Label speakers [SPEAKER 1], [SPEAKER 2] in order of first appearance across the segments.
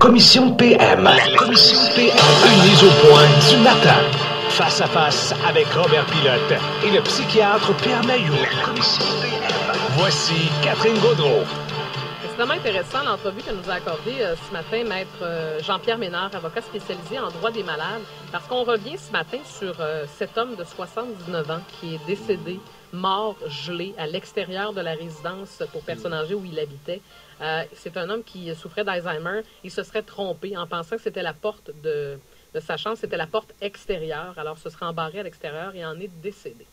[SPEAKER 1] Commission PM. La Commission PM. Une mise au point du matin.
[SPEAKER 2] Face à face avec Robert Pilote et le psychiatre Pierre Mailloux.
[SPEAKER 1] La Commission PM.
[SPEAKER 2] Voici Catherine Gaudreault.
[SPEAKER 3] C'est vraiment intéressant l'entrevue que nous a accordée ce matin Maître Jean-Pierre Ménard, avocat spécialisé en droit des malades, parce qu'on revient ce matin sur cet homme de 79 ans qui est décédé, mort, gelé, à l'extérieur de la résidence pour personnes âgées où il habitait. C'est un homme qui souffrait d'Alzheimer. Il se serait trompé en pensant que c'était la porte de sa chambre, c'était la porte extérieure. Alors, se serait embarré à l'extérieur et en est décédé.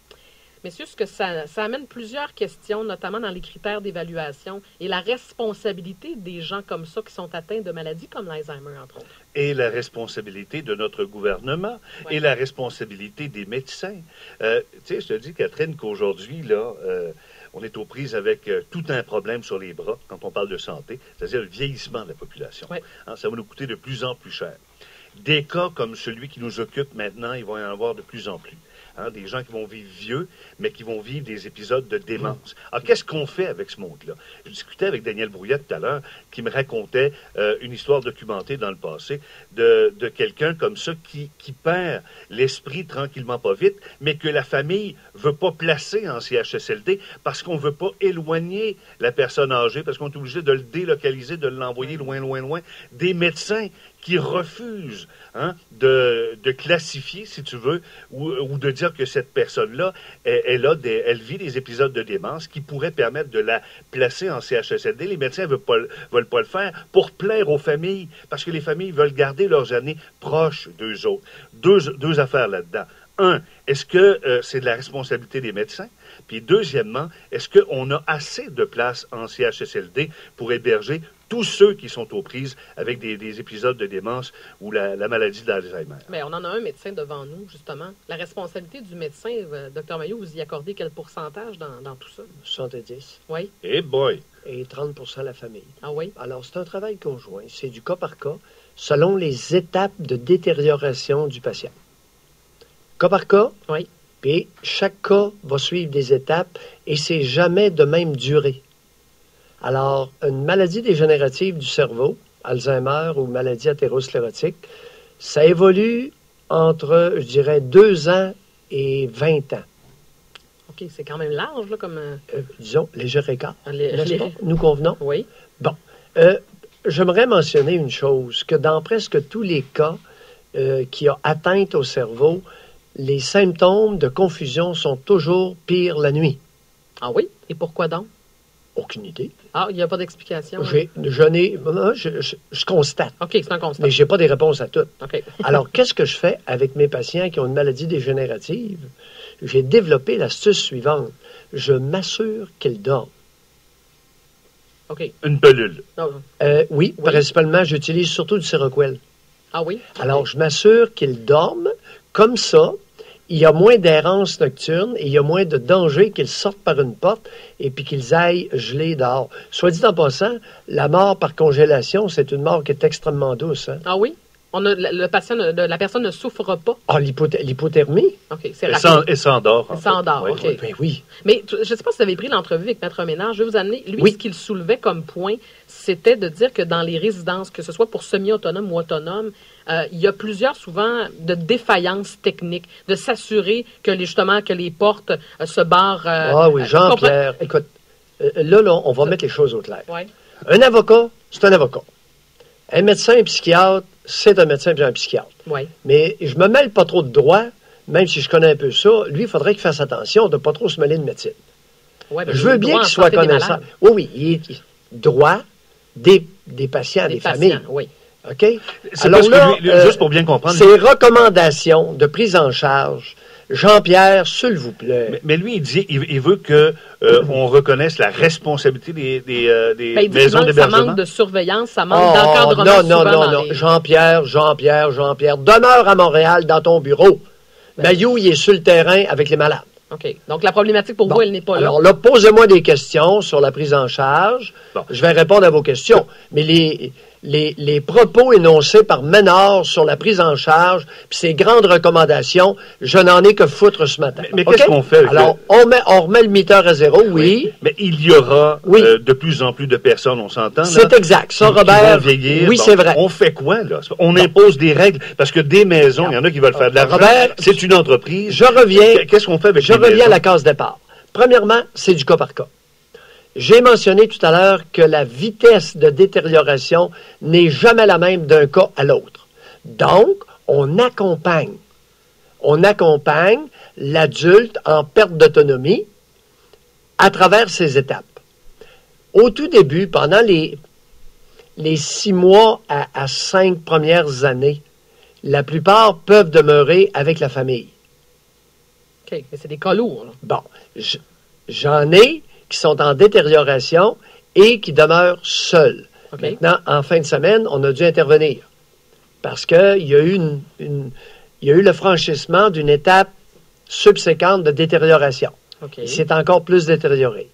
[SPEAKER 3] Messieurs, ce que ça amène plusieurs questions, notamment dans les critères d'évaluation et la responsabilité des gens comme ça qui sont atteints de maladies comme l'Alzheimer, entre autres.
[SPEAKER 4] Et la responsabilité de notre gouvernement, et la responsabilité des médecins. Tu sais, je te dis, Catherine, qu'aujourd'hui, là, on est aux prises avec tout un problème sur les bras quand on parle de santé, c'est-à-dire le vieillissement de la population.
[SPEAKER 3] Ouais.
[SPEAKER 4] Hein, ça va nous coûter de plus en plus cher. Des cas comme celui qui nous occupe maintenant, il va y en avoir de plus en plus. Hein, des gens qui vont vivre vieux, mais qui vont vivre des épisodes de démence. Alors, qu'est-ce qu'on fait avec ce monde-là? Je discutais avec Daniel Brouillette tout à l'heure, qui me racontait une histoire documentée dans le passé de quelqu'un comme ça qui perd l'esprit tranquillement pas vite, mais que la famille veut pas placer en CHSLD parce qu'on veut pas éloigner la personne âgée, parce qu'on est obligé de le délocaliser, de l'envoyer loin, loin, loin. Des médecins qui refusent de classifier, si tu veux, ou de dire que cette personne-là, elle vit des épisodes de démence qui pourraient permettre de la placer en CHSLD. Les médecins veulent pas le faire pour plaire aux familles, parce que les familles veulent garder leurs aînés proches d'eux autres. Deux affaires là-dedans. Un, est-ce que c'est de la responsabilité des médecins? Puis deuxièmement, est-ce qu'on a assez de place en CHSLD pour héberger tous ceux qui sont aux prises avec des épisodes de démence ou la maladie d'Alzheimer?
[SPEAKER 3] Bien, on en a un médecin devant nous, justement. La responsabilité du médecin, Dr Mailloux, vous y accordez quel pourcentage dans tout ça?
[SPEAKER 5] 70.
[SPEAKER 3] Oui.
[SPEAKER 4] Eh boy!
[SPEAKER 5] Et 30 la famille.
[SPEAKER 3] Ah oui?
[SPEAKER 5] Alors, c'est un travail conjoint. C'est du cas par cas, selon les étapes de détérioration du patient. Cas par cas.
[SPEAKER 3] Oui.
[SPEAKER 5] Puis, chaque cas va suivre des étapes et c'est jamais de même durée. Alors, une maladie dégénérative du cerveau, Alzheimer ou maladie athérosclérotique, ça évolue entre, je dirais, 2 ans et 20 ans.
[SPEAKER 3] OK, c'est quand même large, là, comme...
[SPEAKER 5] Disons, léger écart.
[SPEAKER 3] N'est-ce
[SPEAKER 5] pas? Nous convenons?
[SPEAKER 3] Oui.
[SPEAKER 5] Bon. J'aimerais mentionner une chose, que dans presque tous les cas qui ont atteinte au cerveau, les symptômes de confusion sont toujours pires la nuit.
[SPEAKER 3] Ah oui? Et pourquoi donc?
[SPEAKER 5] Aucune idée.
[SPEAKER 3] Ah, il n'y a pas d'explication.
[SPEAKER 5] Je constate.
[SPEAKER 3] OK, c'est un constat.
[SPEAKER 5] Mais je n'ai pas des réponses à toutes.
[SPEAKER 3] OK.
[SPEAKER 5] Alors, qu'est-ce que je fais avec mes patients qui ont une maladie dégénérative? J'ai développé l'astuce suivante. Je m'assure qu'ils dorment.
[SPEAKER 3] OK.
[SPEAKER 4] Une pelule.
[SPEAKER 5] Oui, principalement, j'utilise surtout du Seroquel.
[SPEAKER 3] Ah oui?
[SPEAKER 5] Alors, je m'assure qu'ils dorment. Comme ça, il y a moins d'errance nocturne et il y a moins de danger qu'ils sortent par une porte et puis qu'ils aillent geler dehors. Soit dit en passant, la mort par congélation, c'est une mort qui est extrêmement douce. Hein?
[SPEAKER 3] Ah oui? La personne ne souffre pas?
[SPEAKER 5] Ah, l'hypothermie?
[SPEAKER 3] OK, c'est rapide.
[SPEAKER 4] Et s'endort.
[SPEAKER 3] Elle s'endort,
[SPEAKER 4] Oui.
[SPEAKER 3] OK.
[SPEAKER 5] Ben oui.
[SPEAKER 3] Mais je ne sais pas si vous avez pris l'entrevue avec Maître Ménard. Je vais vous amener. Lui,
[SPEAKER 5] Oui.
[SPEAKER 3] ce qu'il soulevait comme point, c'était de dire que dans les résidences, que ce soit pour semi-autonomes ou autonomes, il y a plusieurs, souvent, de défaillances techniques, de s'assurer que les portes se barrent.
[SPEAKER 5] Ah oui, Jean-Pierre, écoute, là, on va mettre les choses au clair.
[SPEAKER 3] Oui.
[SPEAKER 5] Un avocat, c'est un avocat. Un médecin, un psychiatre, c'est un médecin et un psychiatre.
[SPEAKER 3] Oui.
[SPEAKER 5] Mais je me mêle pas trop de droit, même si je connais un peu ça. Lui, il faudrait qu'il fasse attention de ne pas trop se mêler de médecine.
[SPEAKER 3] Ouais,
[SPEAKER 5] je veux bien qu'il soit connaissant. Oui, il est droit des patients, des familles.
[SPEAKER 3] Oui.
[SPEAKER 5] OK?
[SPEAKER 4] Alors là, juste pour bien comprendre...
[SPEAKER 5] Ces recommandations de prise en charge, Jean-Pierre, s'il vous plaît.
[SPEAKER 4] Mais lui, il dit, il veut que on reconnaisse la responsabilité des maisons d'hébergement.
[SPEAKER 3] Ça manque de surveillance, ça manque d'encadrement.
[SPEAKER 5] Non. Jean-Pierre, demeure à Montréal dans ton bureau. Mailloux, il est sur le terrain avec les malades.
[SPEAKER 3] OK. Donc, la problématique pour vous, elle n'est pas là.
[SPEAKER 5] Alors là, posez-moi des questions sur la prise en charge. Bon. Je vais répondre à vos questions. Mais les propos énoncés par Ménard sur la prise en charge, puis ses grandes recommandations, je n'en ai que foutre ce matin.
[SPEAKER 4] Mais qu'est-ce qu'on fait avec
[SPEAKER 5] Alors, on remet le miteur à zéro, oui.
[SPEAKER 4] Mais il y aura
[SPEAKER 5] Oui.
[SPEAKER 4] De plus en plus de personnes, on s'entend, là,
[SPEAKER 5] C'est exact. Ça,
[SPEAKER 4] qui
[SPEAKER 5] Robert,
[SPEAKER 4] vont vieillir.
[SPEAKER 5] oui,
[SPEAKER 4] Bon,
[SPEAKER 5] c'est vrai.
[SPEAKER 4] On fait quoi, là? On impose des règles, parce que des maisons, il y en a qui veulent faire de l'argent.
[SPEAKER 5] Robert,
[SPEAKER 4] C'est une entreprise.
[SPEAKER 5] Je reviens.
[SPEAKER 4] Qu'est-ce qu'on fait avec
[SPEAKER 5] Je
[SPEAKER 4] les
[SPEAKER 5] reviens à
[SPEAKER 4] maisons?
[SPEAKER 5] la case départ. Premièrement, c'est du cas par cas. J'ai mentionné tout à l'heure que la vitesse de détérioration n'est jamais la même d'un cas à l'autre. Donc, on accompagne l'adulte en perte d'autonomie à travers ces étapes. Au tout début, pendant les 6 mois à 5 premières années, la plupart peuvent demeurer avec la famille.
[SPEAKER 3] OK, mais c'est des cas lourds. Là.
[SPEAKER 5] Bon, j'en ai qui sont en détérioration et qui demeurent seuls.
[SPEAKER 3] OK.
[SPEAKER 5] Maintenant, en fin de semaine, on a dû intervenir parce qu'il y a eu il y a eu le franchissement d'une étape subséquente de détérioration.
[SPEAKER 3] OK.
[SPEAKER 5] Il s'est encore plus détérioré.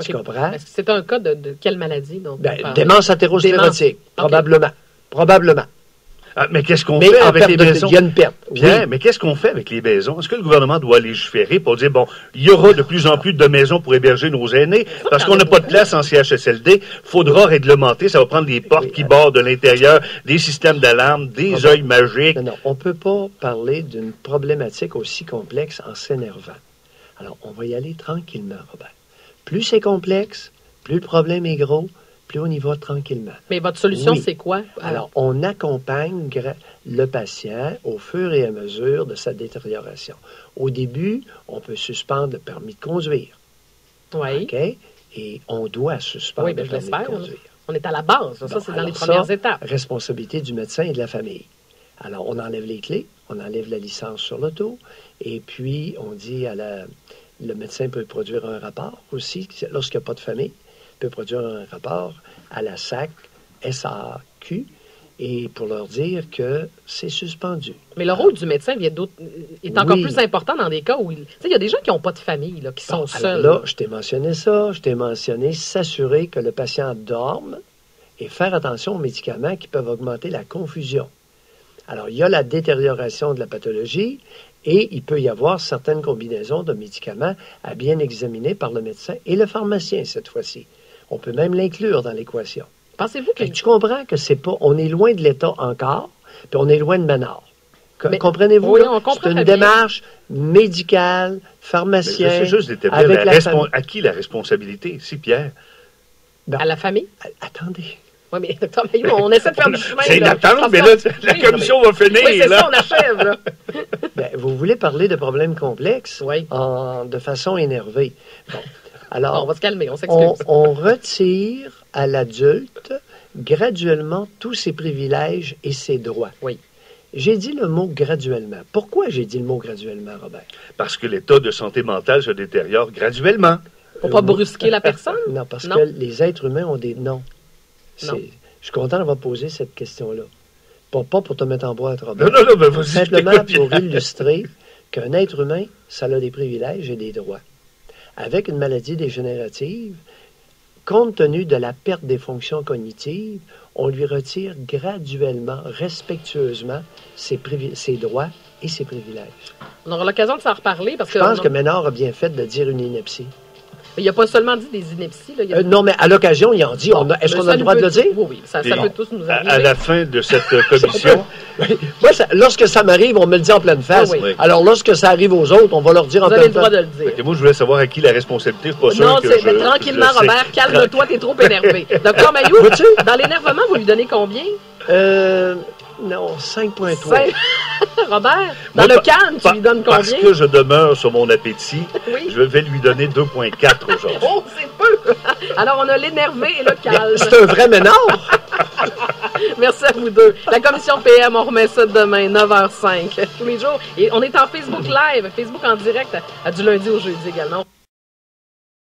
[SPEAKER 5] Tu
[SPEAKER 3] OK.
[SPEAKER 5] comprends?
[SPEAKER 3] Est-ce que c'est un cas de quelle maladie? Donc,
[SPEAKER 5] Démence athérosclérotique,
[SPEAKER 3] Démence.
[SPEAKER 5] probablement. Probablement.
[SPEAKER 4] Ah, mais qu'est-ce qu'on
[SPEAKER 5] Mais
[SPEAKER 4] fait
[SPEAKER 5] en
[SPEAKER 4] avec
[SPEAKER 5] perte
[SPEAKER 4] les maisons?
[SPEAKER 5] il y a une perte.
[SPEAKER 4] Pierre,
[SPEAKER 5] Oui.
[SPEAKER 4] mais qu'est-ce qu'on fait avec les maisons? Est-ce que le gouvernement doit légiférer pour dire, bon, il y aura de plus en plus de maisons pour héberger nos aînés, parce qu'on n'a pas de place en CHSLD, faudra réglementer, ça va prendre des portes qui bordent de l'intérieur, des systèmes d'alarme, des œils magiques.
[SPEAKER 5] Non, on ne peut pas parler d'une problématique aussi complexe en s'énervant. Alors, on va y aller tranquillement, Robert. Plus c'est complexe, plus le problème est gros, plus on y va tranquillement.
[SPEAKER 3] Mais votre solution,
[SPEAKER 5] Oui.
[SPEAKER 3] c'est quoi?
[SPEAKER 5] Alors, on accompagne le patient au fur et à mesure de sa détérioration. Au début, on peut suspendre le permis de conduire.
[SPEAKER 3] Oui.
[SPEAKER 5] OK? Et on doit suspendre
[SPEAKER 3] Oui, bien,
[SPEAKER 5] le
[SPEAKER 3] je
[SPEAKER 5] permis de
[SPEAKER 3] l'espère. là.
[SPEAKER 5] conduire.
[SPEAKER 3] On est à la base. Ça,
[SPEAKER 5] Bon,
[SPEAKER 3] c'est dans les
[SPEAKER 5] alors
[SPEAKER 3] premières
[SPEAKER 5] ça,
[SPEAKER 3] étapes.
[SPEAKER 5] Responsabilité du médecin et de la famille. Alors, on enlève les clés, on enlève la licence sur l'auto, et puis on dit le médecin peut produire un rapport aussi, lorsqu'il n'y a pas de famille, peut produire un rapport à la SAC, SAQ, et pour leur dire que c'est suspendu.
[SPEAKER 3] Mais le rôle du médecin est encore
[SPEAKER 5] Oui.
[SPEAKER 3] plus important dans des cas où... Tu sais, il y a des gens qui n'ont pas de famille, là, qui sont
[SPEAKER 5] Bon,
[SPEAKER 3] seuls.
[SPEAKER 5] alors là, je t'ai mentionné ça, je t'ai mentionné s'assurer que le patient dorme et faire attention aux médicaments qui peuvent augmenter la confusion. Alors, il y a la détérioration de la pathologie et il peut y avoir certaines combinaisons de médicaments à bien examiner par le médecin et le pharmacien cette fois-ci. On peut même l'inclure dans l'équation.
[SPEAKER 3] Pensez-vous que...
[SPEAKER 5] Fait que tu comprends que c'est pas, on est loin de l'État encore, puis on est loin de Ménard.
[SPEAKER 3] Mais-
[SPEAKER 5] Comprenez-vous?
[SPEAKER 3] Oui,
[SPEAKER 5] là?
[SPEAKER 3] on comprend
[SPEAKER 5] C'est une
[SPEAKER 3] très bien.
[SPEAKER 5] démarche médicale,
[SPEAKER 4] Mais
[SPEAKER 5] pharmacien,
[SPEAKER 4] j'essaie juste d'établir
[SPEAKER 5] avec la famille.
[SPEAKER 4] à qui la responsabilité ici, Pierre?
[SPEAKER 3] À la famille?
[SPEAKER 5] Attendez.
[SPEAKER 3] Oui, mais docteur Maillot, on essaie de faire du chemin.
[SPEAKER 4] C'est
[SPEAKER 3] là.
[SPEAKER 4] d'attendre, mais là, la
[SPEAKER 3] Oui,
[SPEAKER 4] commission va finir,
[SPEAKER 3] Oui, c'est
[SPEAKER 4] là.
[SPEAKER 3] ça, on achève, là.
[SPEAKER 5] Ben, vous voulez parler de problèmes complexes
[SPEAKER 3] Oui.
[SPEAKER 5] de façon énervée. Bon.
[SPEAKER 3] Bon,
[SPEAKER 5] Alors,
[SPEAKER 3] on va se calmer, on s'excuse.
[SPEAKER 5] on retire à l'adulte graduellement tous ses privilèges et ses droits.
[SPEAKER 3] Oui.
[SPEAKER 5] J'ai dit le mot graduellement. Pourquoi j'ai dit le mot graduellement, Robert?
[SPEAKER 4] Parce que l'état de santé mentale se détériore graduellement.
[SPEAKER 3] Pour pas brusquer la personne?
[SPEAKER 5] Non, parce
[SPEAKER 3] Non.
[SPEAKER 5] que les êtres humains ont des noms.
[SPEAKER 3] Non.
[SPEAKER 5] Je suis content d'avoir posé cette question-là. Pas pour te mettre en boîte,
[SPEAKER 4] Non,
[SPEAKER 5] Robert.
[SPEAKER 4] non, non, ben vas-y.
[SPEAKER 5] Simplement
[SPEAKER 4] je t'écoute,
[SPEAKER 5] pour
[SPEAKER 4] Pierre.
[SPEAKER 5] illustrer qu'un être humain, ça a des privilèges et des droits. Avec une maladie dégénérative, compte tenu de la perte des fonctions cognitives, on lui retire graduellement, respectueusement, ses droits et ses privilèges.
[SPEAKER 3] On aura l'occasion de s'en reparler parce
[SPEAKER 5] Je pense que Ménard a bien fait de dire une ineptie.
[SPEAKER 3] il n'a pas seulement dit des inepties. Là, il a...
[SPEAKER 5] Non, mais à l'occasion, il en dit. Est-ce qu'on a le droit de le dire?
[SPEAKER 3] Oui, oui, ça
[SPEAKER 4] Et
[SPEAKER 3] peut tous nous arriver.
[SPEAKER 4] À la fin de cette commission,
[SPEAKER 5] Moi, lorsque ça m'arrive, on me le dit en pleine face.
[SPEAKER 3] Ah oui.
[SPEAKER 5] Alors, lorsque ça arrive aux autres, on va leur dire en
[SPEAKER 3] Vous avez
[SPEAKER 5] pleine
[SPEAKER 3] le droit
[SPEAKER 5] face.
[SPEAKER 3] de le dire.
[SPEAKER 4] fait que moi, je voulais savoir à qui la responsabilité. Je suis pas sûr
[SPEAKER 3] Non,
[SPEAKER 4] que
[SPEAKER 3] c'est
[SPEAKER 4] je-
[SPEAKER 3] tranquillement,
[SPEAKER 4] je sais.
[SPEAKER 3] Robert, calme-toi, t'es trop énervé. Docteur Maillot,
[SPEAKER 5] Vois-tu?
[SPEAKER 3] dans l'énervement, vous lui donnez combien?
[SPEAKER 5] Non, 5,3.
[SPEAKER 3] Cinq. Robert, dans
[SPEAKER 4] Moi,
[SPEAKER 3] le calme, tu lui donnes
[SPEAKER 4] Parce
[SPEAKER 3] combien?
[SPEAKER 4] que je demeure sur mon appétit,
[SPEAKER 3] Oui.
[SPEAKER 4] je vais lui donner 2,4 aujourd'hui.
[SPEAKER 3] Oh, c'est peu! Alors, on a l'énervé et le calme.
[SPEAKER 5] C'est un vrai Ménard.
[SPEAKER 3] Merci à vous deux. La commission PM, on remet ça demain, 9h05, tous les jours. Et on est en Facebook Live, Facebook en direct, du lundi au jeudi également.